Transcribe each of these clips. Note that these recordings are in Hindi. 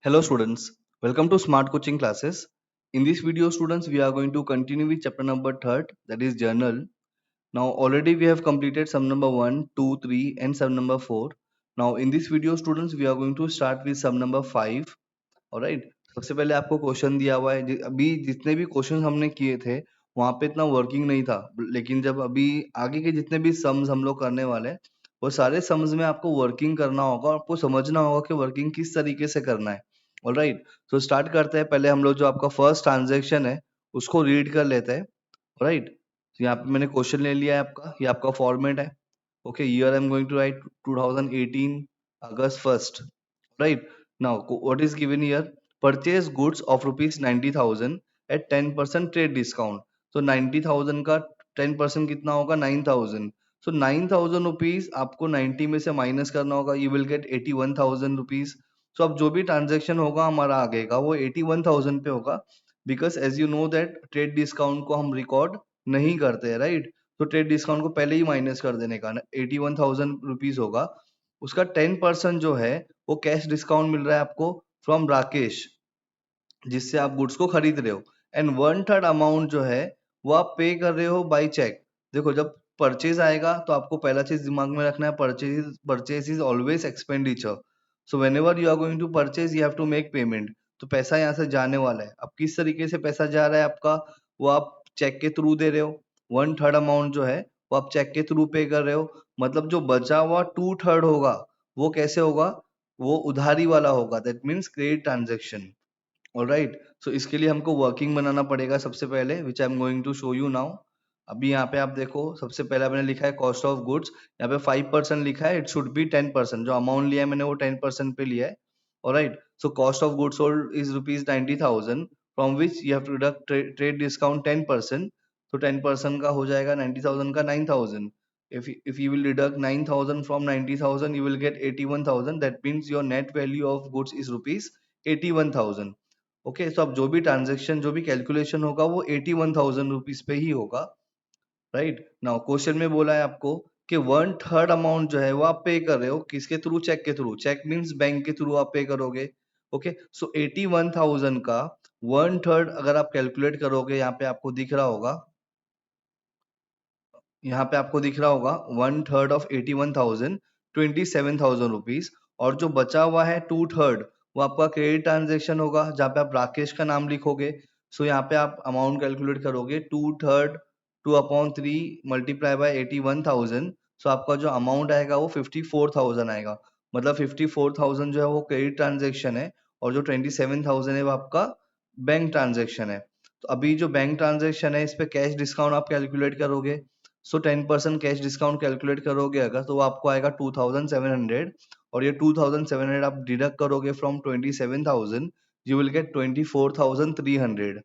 Hello students, welcome to Smart Coaching classes. In this video students, we are going to continue with chapter number 3rd, that is journal. Now already we have completed sum number 1, 2, 3 and sum number 4. Now in this video students, we are going to start with sum number 5. Alright, सबसे पहले आपको क्वेश्चन दिया हुआ है अभी जितने भी क्वेश्चन हमने किए थे वहां पे इतना वर्किंग नहीं था, लेकिन जब अभी आगे के जितने भी सम्स हम लोग करने वाले हैं वो सारे सम्स में आपको वर्किंग करना होगा और आपको समझना होगा कि वर्किंग किस तरीके से करना है। ऑलराइट, तो स्टार्ट करते हैं। पहले हम लोग जो आपका फर्स्ट ट्रांजेक्शन है उसको रीड कर लेते हैं। राइट, तो यहाँ पे मैंने क्वेश्चन ले लिया है आपका, ये आपका फॉर्मेट है। Okay, year I am going to write 2018 August 1st। Right, now what is given here? Purchase goods of rupees 90,000 at 10% trade discount. तो 90,000 का 10% कितना होगा? 9,000। सो 9,000 रुपीज आपको 90 में से माइनस करना होगा, यू विल गेट 81,000 रुपीज। सो अब जो भी ट्रांजेक्शन होगा हमारा आगे का वो 81,000 पे होगा, because as you know that trade discount को हम रिकॉर्ड नहीं करते हैं। राइट, तो ट्रेड डिस्काउंट को पहले ही माइनस कर देने का 81,000 रुपीज होगा। उसका 10% जो है वो कैश डिस्काउंट मिल रहा है आपको फ्रॉम राकेश, जिससे आप गुड्स को खरीद रहे हो। एंड 1/3 अमाउंट जो है वो आप पे कर रहे हो बाय चेक। देखो, जब परचेज आएगा तो आपको पहला चीज दिमाग में रखना है, purchase is always expenditure. So whenever you are going to purchase you have to make payment. तो पैसा यहाँ से जाने वाला है। अब किस तरीके से पैसा जा रहा है आपका, वो आप चेक के थ्रू दे रहे हो। 1/3 अमाउंट जो है वो आप चेक के थ्रू पे कर रहे हो। मतलब जो बचा हुआ 2/3 होगा वो कैसे होगा? वो उधारी वाला होगा, that means credit transaction. Alright, so इसके लिए हमको वर्किंग बनाना पड़ेगा सबसे पहले, which I am going to show you now. अभी यहाँ पे आप देखो, सबसे पहले मैंने लिखा है कॉस्ट ऑफ गुड्स। यहाँ पे 5% लिखा है, इट शुड बी 10%। जो अमाउंट लिया है मैंने वो 10% पे लिया है। Alright, so cost of goods sold is rupees 90,000 from which you have to deduct trade discount 10%। तो 10% का हो जाएगा 90,000 का 9,000। if you will deduct 9,000 from 90,000 you will get 81,000, that means your net value of goods is rupees 81,000। Okay, सो अब जो भी ट्रांजेक्शन, जो भी कैलकुलेशन होगा वो 81,000 रुपीज पे ही होगा। राइट, नाउ क्वेश्चन में बोला है आपको कि 1/3 अमाउंट जो है वो आप पे कर रहे हो किसके थ्रू? चेक के थ्रू। चेक मीन्स बैंक के थ्रू आप पे करोगे। ओके, सो 81,000 का 1/3 अगर आप कैलकुलेट करोगे, यहाँ पे आपको दिख रहा होगा, यहाँ पे आपको दिख रहा होगा 1/3 ऑफ 81,000 27,000 रुपीज। और जो बचा हुआ है 2/3 वो आपका क्रेडिट ट्रांजेक्शन होगा, जहाँ पे आप राकेश का नाम लिखोगे। सो यहाँ पे आप अमाउंट कैलकुलेट करोगे 2/3 2/3 मल्टीप्लाई बाय 81,000। सो आपका जो अमाउंट आएगा वो 54,000 आएगा। मतलब 54,000 जो है वो क्रेडिट ट्रांजेक्शन है और जो 27,000 है वो आपका बैंक ट्रांजेक्शन है। तो अभी जो बैंक ट्रांजेक्शन है इस पे कैश डिस्काउंट आप कैलकुलेट करोगे। सो 10% कैश डिस्काउंट कैलकुलेट करोगे अगर, तो वो आपको आएगा 2,700। और ये 2,700 आप डिडक्ट करोगे from 27,000, you will gate 24,300।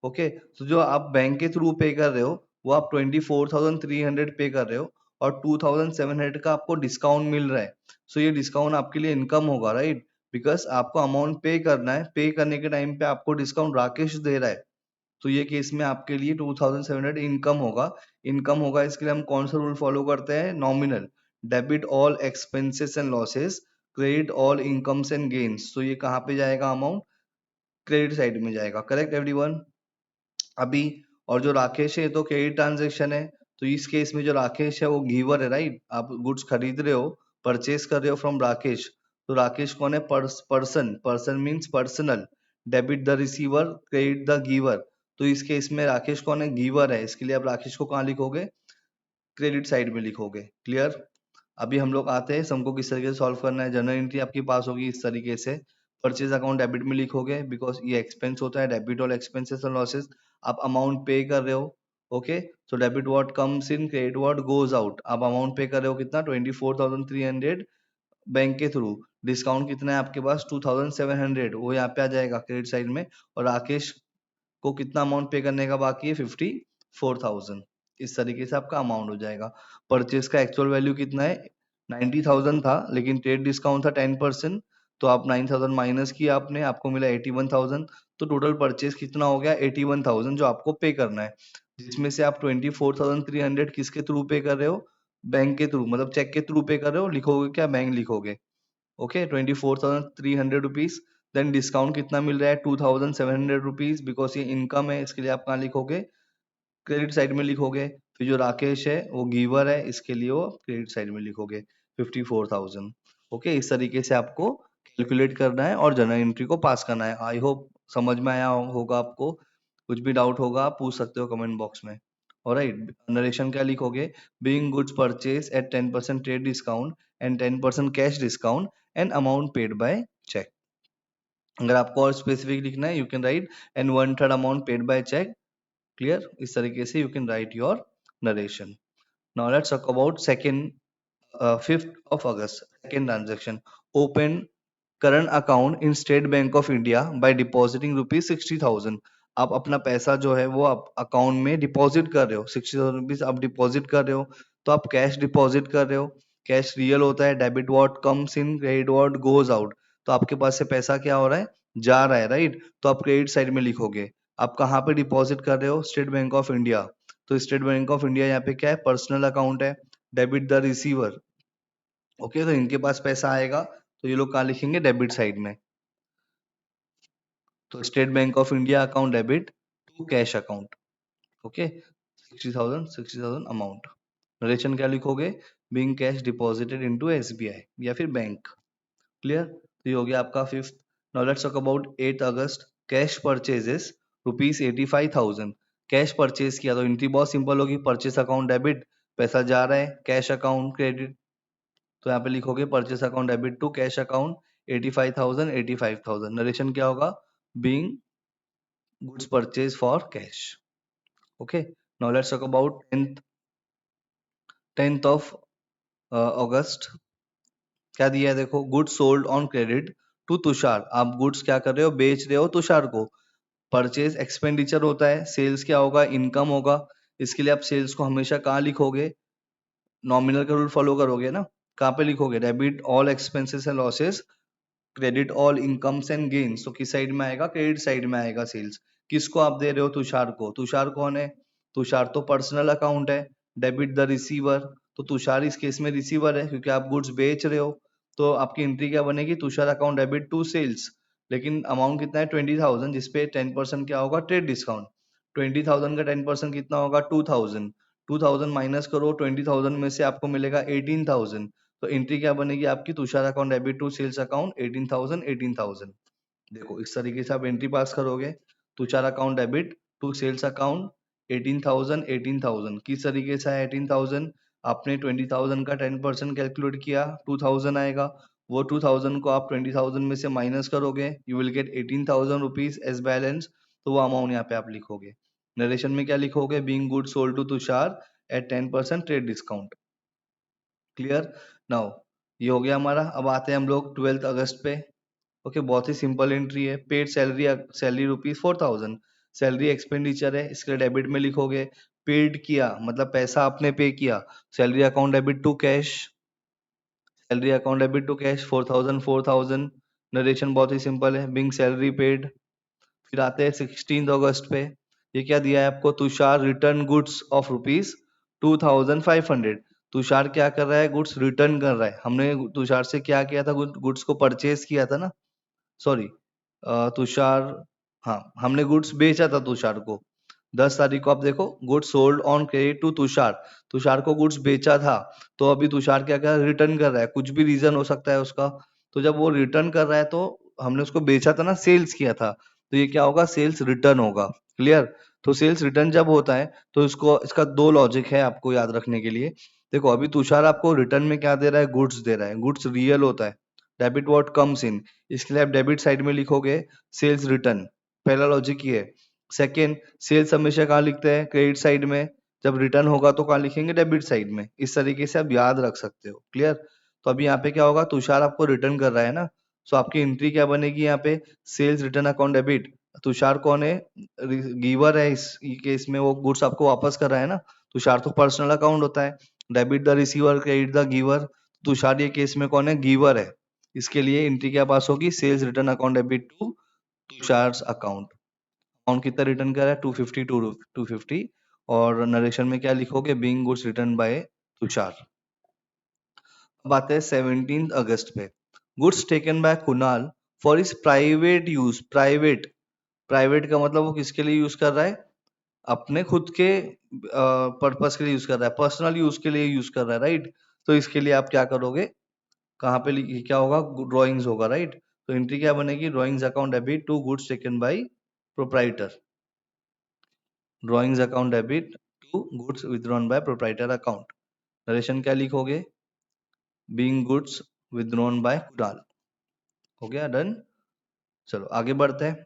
Okay, तो जो आप बैंक के थ्रू पे कर रहे हो वो आप 24,300 पे कर रहे हो और 2,700 का आपको डिस्काउंट मिल रहा है। सो ये डिस्काउंट आपके लिए इनकम होगा। राइट, बिकॉज आपको अमाउंट पे करना है, पे करने के टाइम पे आपको डिस्काउंट राकेश दे रहा है। तो ये केस में आपके लिए 2,700 इनकम होगा। इनकम होगा, इसके लिए हम कौन सा रूल फॉलो करते हैं? Nominal. Debit all expenses and losses, credit all incomes and gains. तो ये कहाँ पे जाएगा? अमाउंट क्रेडिट साइड में जाएगा। Correct everyone? अभी और जो राकेश है तो क्रेडिट ट्रांजेक्शन है, तो इस केस में जो राकेश है वो गिवर है। राइट, आप गुड्स खरीद रहे हो, परचेस कर रहे हो फ्रॉम राकेश। तो राकेश कौन है? Person. Person means personal. Debit the receiver, credit the giver. तो इस केस में राकेश कौन है? गिवर है। इसके लिए आप राकेश को कहाँ लिखोगे? क्रेडिट साइड में लिखोगे। क्लियर? अभी हम लोग आते हैं सम को किस तरीके से सॉल्व करना है। जनरल एंट्री आपके पास होगी इस तरीके से, परचेज अकाउंट डेबिट में लिखोगे बिकॉज ये एक्सपेंस होता है, debit all expenses and losses. आप अमाउंट पे कर रहे हो। Okay, so debit what comes in, credit what goes out. आप अमाउंट पे कर रहे हो कितना? 24,300 बैंक के थ्रू। डिस्काउंट कितना है आपके पास? 2,700, वो यहाँ पे आ जाएगा क्रेडिट साइड में। और राकेश को कितना अमाउंट पे करने का बाकी है? 54,000। इस तरीके से आपका अमाउंट हो जाएगा। परचेज का एक्चुअल वैल्यू कितना है? 90,000 था, लेकिन ट्रेड डिस्काउंट था 10%। तो आप 9,000 माइनस किया आपने, आपको मिला 81,000। तो टोटल परचेज कितना हो गया? 81,000 जो आपको पे करना है, जिसमें से आप 24,300 किसके थ्रू पे कर रहे हो? बैंक के थ्रू, मतलब चेक के थ्रू पे कर रहे हो। लिखोगे क्या? बैंक लिखोगे। Okay, 24,300 rupees. देन डिस्काउंट कितना मिल रहा है 2700 रुपीज, बिकॉज ये इनकम है, इसके लिए आप कहाँ लिखोगे, क्रेडिट साइड में लिखोगे। फिर जो राकेश है वो गिवर है, इसके लिए वो क्रेडिट साइड में लिखोगे 54,000। ओके, इस तरीके से आपको कैलकुलेट करना है और जर्नल एंट्री को पास करना है। आई होप समझ में आया होगा आपको। कुछ भी डाउट होगा आप पूछ सकते हो कमेंट बॉक्स में। ऑलराइट, नरेशन क्या लिखोगे, being goods purchase at 10% trade discount and 10% cash discount and amount paid by cheque. अगर आपको और स्पेसिफिक लिखना है, you can write and 1/3 amount paid by cheque. Clear, इस तरीके से you can write your narration. Now let's talk about second 5th of August, second transaction. Open current account in State Bank of India by depositing rupees 60,000. आप अपना पैसा जो है वो आप अकाउंट में डिपॉजिट कर रहे हो, 60,000 रुपीज आप डिपॉजिट कर रहे हो, तो आप कैश डिपॉजिट कर रहे हो। कैश रियल होता है, debit what comes in, credit what goes out. तो आपके पास से पैसा क्या हो रहा है, जा रहा है, राइट। तो आप क्रेडिट साइड में लिखोगे। आप कहाँ पे डिपॉजिट कर रहे हो, स्टेट बैंक ऑफ इंडिया। तो स्टेट बैंक ऑफ इंडिया यहाँ पे क्या है, पर्सनल अकाउंट है, डेबिट द रिसीवर। ओके, तो इनके पास पैसा आएगा तो ये लोग कहाँ लिखेंगे, डेबिट साइड में। तो state bank of India account debit to cash account. Okay, 60,000 amount. Narration क्या लिखोगे, being cash deposited into SBI या फिर बैंक। क्लियर, तो ये हो गया आपका 5th। Now let's talk about 8 August. Cash purchases rupees 85,000। Cash purchase किया तो एंट्री बहुत सिंपल होगी, परचेस अकाउंट डेबिट, पैसा जा रहा है, कैश अकाउंट क्रेडिट। तो यहाँ पे लिखोगे purchase account debit to cash account 85,000 85,000। Narration क्या होगा, being goods purchase for cash. Okay, now let's talk about 10th of August. क्या दिया है देखो, goods sold on credit to Tushar. आप गुड्स क्या कर रहे हो, बेच रहे हो तुषार को। परचेज एक्सपेंडिचर होता है, सेल्स क्या होगा, इनकम होगा। इसके लिए आप सेल्स को हमेशा कहाँ लिखोगे, नॉमिनल का रूल फॉलो करोगे ना। कहाँ पे लिखोगे, debit all expenses and losses, credit all incomes and gains. तो किस साइड में आएगा, क्रेडिट साइड में आएगा सेल्स। किसको आप दे रहे हो, तुषार को। तुषार कौन है, तुषार तो पर्सनल अकाउंट है, डेबिट द रिसीवर। तो तुषार इस केस में रिसीवर है क्योंकि आप गुड्स बेच रहे हो। तो आपकी एंट्री क्या बनेगी, Tushar account debit to sales. लेकिन अमाउंट कितना है 20,000, जिसपे 10% क्या होगा, ट्रेड डिस्काउंट। 20,000 का 10% कितना होगा, 2,000। 2,000 माइनस करो 20,000 में से आपको मिलेगा 18,000। तो एंट्री क्या बनेगी आपकी, Tushar account debit to sales account 18,000 18,000। देखो इस तरीके से आप एंट्री पास करोगे, Tushar account debit to sales account 18,000 18,000। किस तरीके से है 18,000, आपने 20,000 का 10% कैलकुलेट किया, 2,000 आएगा। वो 2,000 को आप 20,000 में से माइनस करोगे, you will get 18,000 rupees as balance. तो वो अमाउंट यहाँ पे आप लिखोगे। नरेशन में क्या लिखोगे, being good sold to Tushar at 10% trade discount. Clear, now ये हो गया हमारा। अब आते हैं हम लोग 12 अगस्त पे। ओके, बहुत ही सिंपल एंट्री है, paid salary, salary rupees 4,000। Salary expenditure है, इसके डेबिट में लिखोगे। पेड किया मतलब पैसा आपने पे किया, salary account debit to cash, salary account debit to cash 4,000 4,000। Narration बहुत ही सिंपल है, बिंग सैलरी पेड। फिर आते हैं 16 अगस्त पे। ये क्या दिया है आपको, Tushar return goods of rupees 2,500। Tushar क्या कर रहा है, गुड्स रिटर्न कर रहा है। हमने तुषार से क्या किया था, गुड्स को परचेज किया था ना, सॉरी, तुषार, हाँ हमने गुड्स बेचा था तुषार को। 10 तारीख को आप देखो, goods sold on credit to Tushar. Tushar को गुड्स बेचा था, तो अभी तुषार क्या कर रहा है, रिटर्न कर रहा है। कुछ भी रीजन हो सकता है उसका। तो जब वो रिटर्न कर रहा है तो हमने उसको बेचा था ना, सेल्स किया था, तो ये क्या होगा, सेल्स रिटर्न होगा। क्लियर, तो सेल्स रिटर्न जब होता है तो इसको, इसका दो लॉजिक है आपको याद रखने के लिए। देखो अभी तुषार आपको रिटर्न में क्या दे रहा है, गुड्स दे रहा है। गुड्स रियल होता है, डेबिट व्हाट कम्स इन। इसके लिए आप डेबिट साइड में लिखोगे सेल्स रिटर्न। पहला लॉजिक ये है। सेकेंड, सेल्स हमेशा कहाँ लिखते हैं, क्रेडिट साइड में। जब रिटर्न होगा तो कहाँ लिखेंगे, डेबिट साइड में। इस तरीके से आप याद रख सकते हो। क्लियर, तो अभी यहाँ पे क्या होगा, तुषार आपको रिटर्न कर रहा है ना, सो आपकी एंट्री क्या बनेगी यहाँ पे, sales return account debit. Tushar कौन है, गिवर है, इस केस में वो गुड्स आपको वापस कर रहा है ना। तुषार तो पर्सनल अकाउंट होता है, debit the receiver credit the giver. Tushar ये केस में कौन है, गिवर है। इसके लिए एंट्री क्या पास होगी, sales return account debit to Tushar's account. Account कितना रिटर्न कर रहा है, 250 250। और नरेशन में क्या लिखोगे, being goods return by Tushar. अब आते हैं 17 अगस्त पे। Goods taken by Kunal for is private use. Private, private का मतलब वो किसके लिए यूज कर रहा है? अपने खुद के पर्पस के लिए यूज कर रहा है, पर्सनल यूज के लिए यूज कर रहा है, राइट। तो इसके लिए आप क्या करोगे, कहाँ पे क्या होगा, ड्रॉइंग्स होगा, राइट। तो एंट्री क्या बनेगी, drawings account debit to goods taken by proprietor. Drawings account debit to goods withdrawn by proprietor account. Narration क्या लिखोगे, being goods withdrawn by Kunal. हो गया, डन। चलो आगे बढ़ते हैं।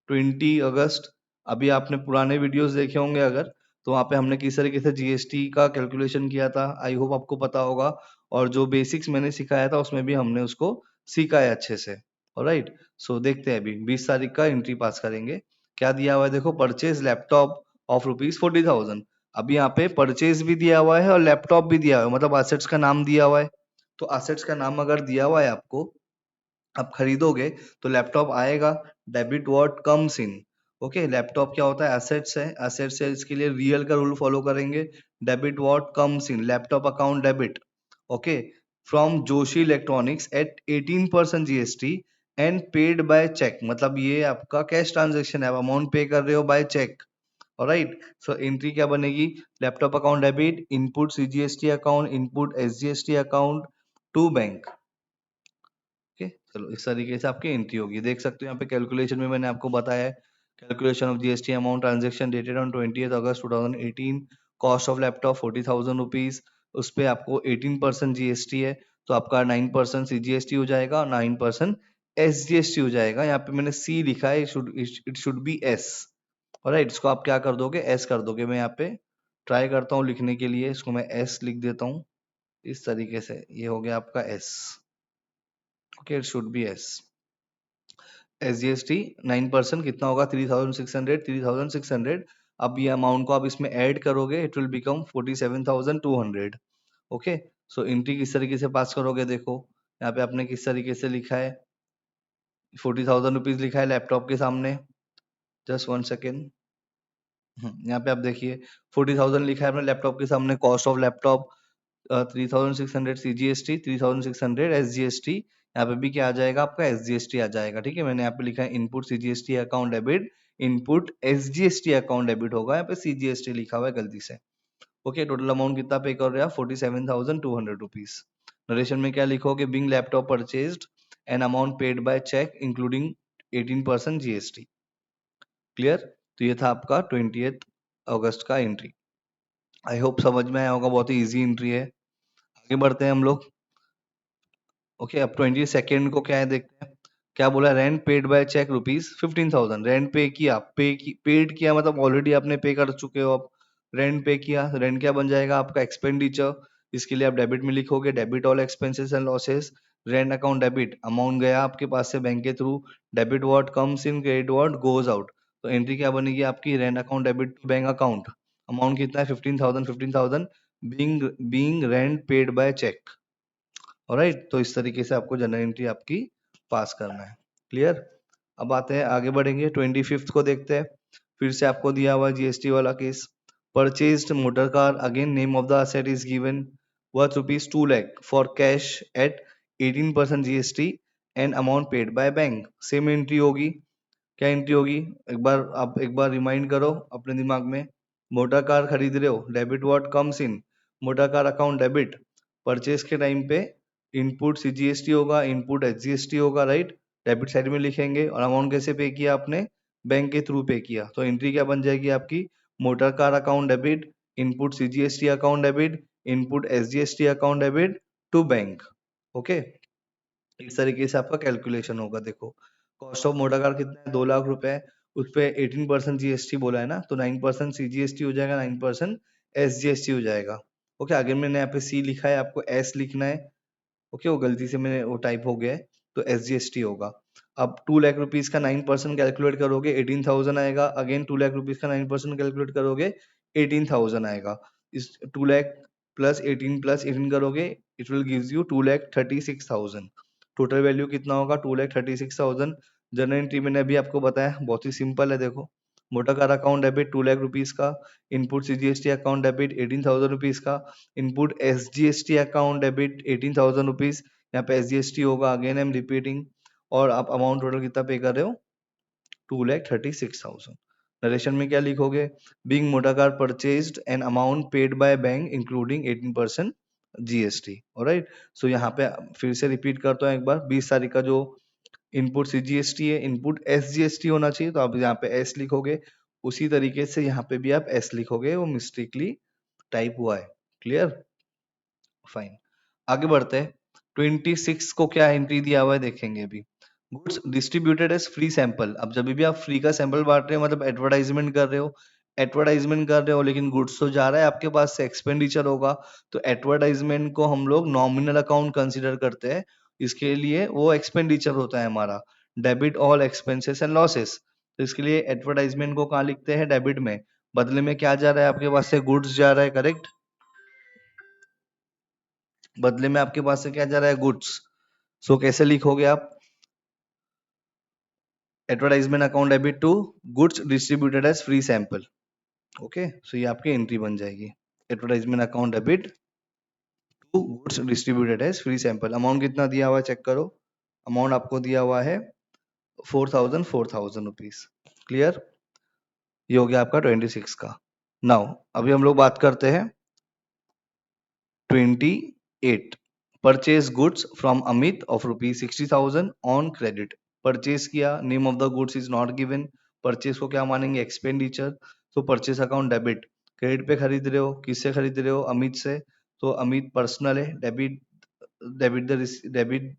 20 अगस्त, अभी आपने पुराने वीडियोस देखे होंगे अगर, तो वहाँ पे हमने किस तरीके से जीएसटी का कैलकुलेशन किया था, आई होप आपको पता होगा। और जो बेसिक्स मैंने सिखाया था उसमें भी हमने उसको सीखा है अच्छे से। ऑलराइट, सो देखते हैं अभी 20 तारीख का एंट्री पास करेंगे। क्या दिया हुआ है देखो, परचेज लैपटॉप ऑफ ₹40,000। अभी यहाँ पे परचेज भी दिया हुआ है और लैपटॉप भी दिया हुआ है, मतलब असेट्स का नाम दिया हुआ है। तो असेट्स का नाम अगर दिया हुआ है आपको, आप खरीदोगे तो लैपटॉप आएगा। Debit what comes in. Okay, laptop क्या होता है, एसेट्स है, एसेट्स है, इसके लिए रियल का रूल फॉलो करेंगे। Debit what comes in, laptop account debit. Okay, from Joshi electronics at 18% GST and paid by cheque, मतलब ये आपका कैश ट्रांजेक्शन है, आप अमाउंट पे कर रहे हो by cheque. Alright, so entry क्या बनेगी, laptop account debit, input CGST account, input SGST account to bank. Okay, चलो इस तरीके से आपकी एंट्री होगी। देख सकते हो यहाँ पे कैलकुलेशन में मैंने आपको बताया है, calculation of GST amount transaction dated on 20 August 2018, cost of laptop 40,000 rupees, उस पे आपको 18% जीएसटी है, तो आपका 9% सीजीएसटी हो जाएगा और 9% एसजीएसटी हो जाएगा। यहाँ पे मैंने सी लिखा है, it should be S. Alright, इसको आप क्या कर दोगे, एस कर दोगे। मैं यहाँ पे ट्राई करता हूँ लिखने के लिए, इसको मैं एस लिख देता हूँ इस तरीके से, ये हो गया आपका S. Okay, it should be S. SGST 9% कितना होगा, 3,600, 3,600। अब ये अमाउंट को आप इसमें ऐड करोगे, it will become 47,200। Okay, so entry किस तरीके से पास करोगे, देखो यहाँ पे आपने किस तरीके से लिखा है, 40,000 रुपीज लिखा है लैपटॉप के सामने। जस्ट 1 सेकेंड, यहाँ पे आप देखिए 40,000 लिखा है अपने लैपटॉप के सामने, cost of laptop 3,600 CGST, 3,600 SGST. यहाँ पे भी क्या आ जाएगा, आपका एसजीएसटी आ जाएगा। ठीक है, मैंने यहाँ पे लिखा है input CGST account debit, input SGST account debit होगा, यहाँ पे सीजीएसटी लिखा हुआ है गलती से। ओके, टोटल अमाउंट कितना पे कर रहे हैं, 47,200 रुपीज। नरेशन में क्या लिखोगे, being laptop purchased an amount paid by cheque including 18% GST. Clear, तो ये था आपका 20 अगस्त का एंट्री। आई होप समझ में आया होगा, बहुत ही इजी एंट्री है। आगे बढ़ते हैं हम लोग। ओके, अब 22 को क्या है देखते हैं। क्या बोला, rent paid by cheque ₹15,000। Rent pay किया, पेड किया मतलब ऑलरेडी आपने पे कर चुके हो। आप रेंट पे किया, रेंट क्या बन जाएगा आपका, एक्सपेंडिचर। इसके लिए आप डेबिट में लिखोगे, debit all expenses and losses, rent account debit, amount गया आपके पास से बैंक के through, debit what comes in, credit what goes out. तो एंट्री क्या बनेगी आपकी, rent account debit to bank account. Amount कितना है, 15,000, 15,000 being rent paid by cheque. Alright, तो इस तरीके से आपको जनरल एंट्री आपकी पास करना है। क्लियर, अब आते हैं, आगे बढ़ेंगे। 25 को देखते हैं। फिर से आपको दिया हुआ जीएसटी वाला case. Purchased motor car, again name of the asset is given, worth ₹2 lakh for cash at 18% GST and amount paid by bank. Same entry होगी। क्या एंट्री होगी, एक बार रिमाइंड करो अपने दिमाग में। मोटर कार खरीद रहे हो, debit what comes in, motor car account debit. Purchase के टाइम पे इनपुट सीजीएसटी होगा, इनपुट एचजीएसटी होगा, राइट। डेबिट साइड में लिखेंगे, और अमाउंट कैसे पे किया आपने, बैंक के थ्रू पे किया। तो एंट्री क्या बन जाएगी आपकी, motor car account debit, input CGST account debit, input SGST account debit to bank. Okay, इस तरीके से आपका कैलकुलेशन होगा। देखो, कॉस्ट ऑफ मोटर कार कितना है, 2 लाख रुपए, उस पे 18% जीएसटी बोला है ना, तो 9% सीजीएसटी हो जाएगा, 9% एसजीएसटी हो जाएगा। ओके, आगे मैंने यहाँ पे सी लिखा है, आपको एस लिखना है। ओके, वो गलती से मैंने वो टाइप हो गया है, तो एसजीएसटी होगा। अब 2 लाख रुपीज का 9% कैलकुलेट करोगे, 18,000 आएगा। अगेन 2 लाख रुपीज का 9% कैलकुलेट करोगे, 18,000 आएगा। इस 2 लाख प्लस 18 करोगे, it will gives you 2,36,000। Total value कितना होगा, 2,36,000। जनरल एंट्री मैंने अभी आपको बताया, बहुत ही सिंपल है। देखो, motor car account debit 2 lakh rupees का, input CGST account debit 18,000 rupees का, input SGST account debit 18,000 rupees. यहाँ पे एसजीएसटी होगा, अगेन आई एम रिपीटिंग। और आप अमाउंट टोटल कितना पे कर रहे हो, 2,36,000। नरेशन में क्या लिखोगे, being motor car purchased an amount paid by bank including 18% GST. Alright, so यहाँ पे फिर से रिपीट करता हूँ एक बार, 20 तारीख का जो इनपुट सीजीएसटी है, इनपुट एसजीएसटी होना चाहिए, तो आप यहाँ पे एस लिखोगे। उसी तरीके से यहाँ पे भी आप एस लिखोगे, वो मिस्टेकली टाइप हुआ है। Clear, fine. आगे बढ़ते हैं, 26 को क्या एंट्री दिया हुआ है देखेंगे अभी। Goods distributed as free sample. अब जब भी आप फ्री का सैंपल बांट रहे हो मतलब एडवर्टाइजमेंट कर रहे हो, लेकिन गुड्स तो जा रहा है आपके पास से, एक्सपेंडिचर होगा, तो एडवर्टाइजमेंट को हम लोग नॉमिनल अकाउंट कंसीडर करते हैं, इसके लिए वो एक्सपेंडिचर होता है हमारा। Debit all expenses and losses, तो इसके लिए एडवर्टाइजमेंट को कहाँ लिखते हैं, डेबिट में। बदले में क्या जा रहा है आपके पास से, गुड्स जा रहा है, करेक्ट। बदले में आपके पास से क्या जा रहा है, गुड्स। सो कैसे लिखोगे आप, advertisement account debit to goods distributed as free sample. Okay, so ये आपकी एंट्री बन जाएगी, advertisement account debit to goods distributed as free sample. Amount कितना दिया हुआ है चेक करो, अमाउंट आपको दिया हुआ है 4,000 रुपीज। क्लियर, ये हो गया आपका 26 का। नाउ अभी हम लोग बात करते हैं 28, purchase goods from Amit of rupees 60,000 on credit. Purchase किया, name of the goods is not given, purchase को क्या मानेंगे, एक्सपेंडिचर, तो परचेज अकाउंट डेबिट। क्रेडिट पे खरीद रहे हो, किससे खरीद रहे हो, अमित से, तो अमित पर्सनल है, debit, debit the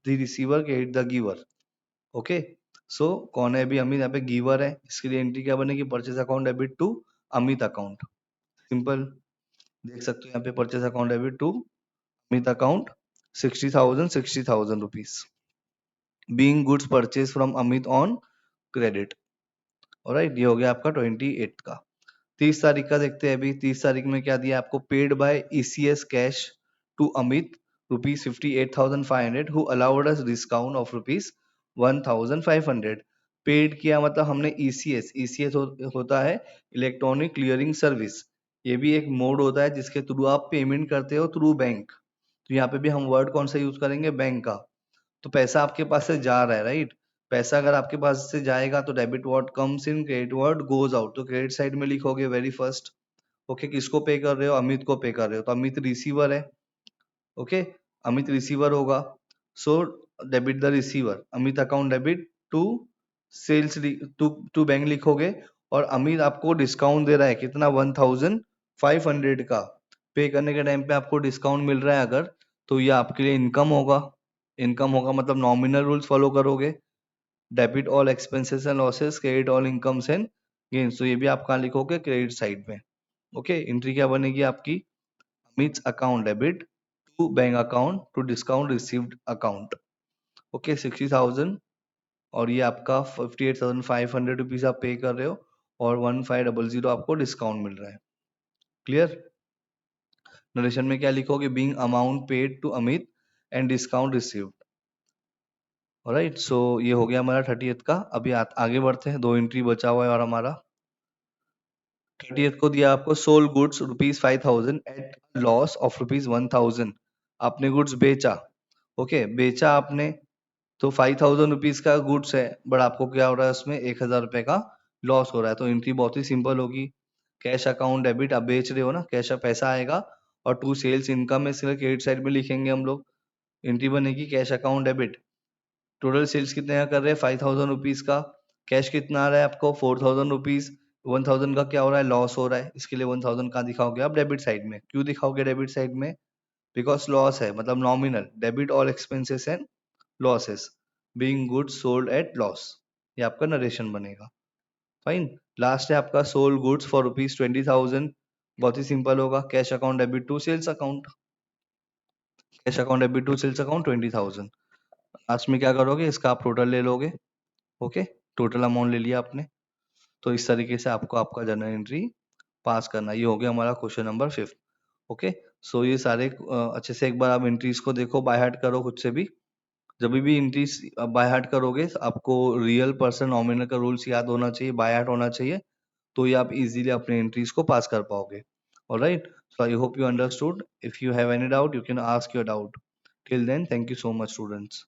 receiver, credit the giver. Okay, so कौन है अभी, अमित यहाँ पे गिवर है, इसके लिए एंट्री क्या बनेगी, purchase account debit to Amit account. Simple, देख सकते हो यहाँ पे purchase account debit to Amit account 60,000 rupees being goods purchased from Amit on credit। Alright, ये हो गया आपका 28 का। 30 तारीख का देखते हैं अभी। 30 तारीख में क्या दिया आपको, paid by ECS cash to Amit rupees 58,500 who allowed us discount of rupees 1,500। Paid किया मतलब हमने ईसीएस, होता है इलेक्ट्रॉनिक क्लियरिंग सर्विस। ये भी एक मोड होता है जिसके थ्रू आप पेमेंट करते हो थ्रू बैंक। तो यहाँ पे भी हम वर्ड कौन सा यूज करेंगे, बैंक का। तो पैसा आपके पास से जा रहा है, राइट। पैसा अगर आपके पास से जाएगा तो debit word comes in, credit word goes out, तो क्रेडिट साइड में लिखोगे वेरी फर्स्ट। ओके, किसको पे कर रहे हो, अमित को पे कर रहे हो, तो अमित रिसीवर है। ओके, अमित रिसीवर होगा, so debit the receiver, Amit account debit to sales, to bank लिखोगे। और अमित आपको डिस्काउंट दे रहा है कितना, 1,500 का। पे करने के टाइम पे आपको डिस्काउंट मिल रहा है अगर, तो ये आपके लिए इनकम होगा। इनकम होगा मतलब नॉमिनल रूल्स फॉलो करोगे, debit all expenses and losses, credit all incomes and gains, तो ये भी आप कहाँ लिखोगे, क्रेडिट साइड में। ओके, एंट्री क्या बनेगी आपकी, Amit account debit to bank account to discount received account. Okay, 60,000 और ये आपका 58,500 रुपीज आप पे कर रहे हो, और 1,500 आपको डिस्काउंट मिल रहा है। क्लियर, नरेशन में क्या लिखोगे, being amount paid to Amit and discount received. Alright, so ये हो गया हमारा 30th का। अभी आगे बढ़ते हैं, दो एंट्री बचा हुआ है और हमारा। 30th को दिया आपको sold goods rupees 5,000 at loss of rupees 1,000। आपने गुड्स बेचा, ओके, बेचा आपने, तो 5,000 रुपीज का गुड्स है, बट आपको क्या हो रहा है उसमें 1,000 रुपए का लॉस हो रहा है। तो एंट्री बहुत ही सिंपल होगी, कैश अकाउंट डेबिट, आप बेच रहे हो ना, कैश पैसा आएगा, और टू सेल्स इनकम है, इसलिए क्रेडिट साइड में लिखेंगे हम लोग। एंट्री बनेगी cash account debit, total sales कितने का कर रहे हैं, 5,000 रुपीज का। कैश कितना आ रहा है आपको, 4,000 रुपीज। 1,000 का क्या हो रहा है, लॉस हो रहा है, इसके लिए 1,000 का दिखाओगे आप डेबिट साइड में। क्यों दिखाओगे डेबिट साइड में, बिकॉज लॉस है, मतलब nominal, debit all expenses and losses being goods sold at loss, ये आपका नरेशन बनेगा। फाइन, लास्ट है आपका सोल्ड गुड्स फॉर रुपीज 20,000। बहुत ही सिंपल होगा, cash account debit to sales account, cash account debit to sales account 20,000। Last में क्या करोगे, इसका आप टोटल ले लोगे। ओके, टोटल अमाउंट ले लिया आपने। तो इस तरीके से आपको आपका जर्नल एंट्री पास करना। ये हो गया हमारा क्वेश्चन नंबर 5। ओके, सो ये सारे अच्छे से एक बार आप एंट्रीज को देखो, बाय हार्ट करो खुद से भी। जब भी एंट्रीज बाय हार्ट करोगे, आपको रियल पर्सन नॉमिनल का रूल्स याद होना चाहिए, बाय हार्ट होना चाहिए, तो ये आप इजीली अपने एंट्रीज को पास कर पाओगे। Alright, so I hope you understood. If you have any doubt you can ask your doubt. Till then, thank you so much students.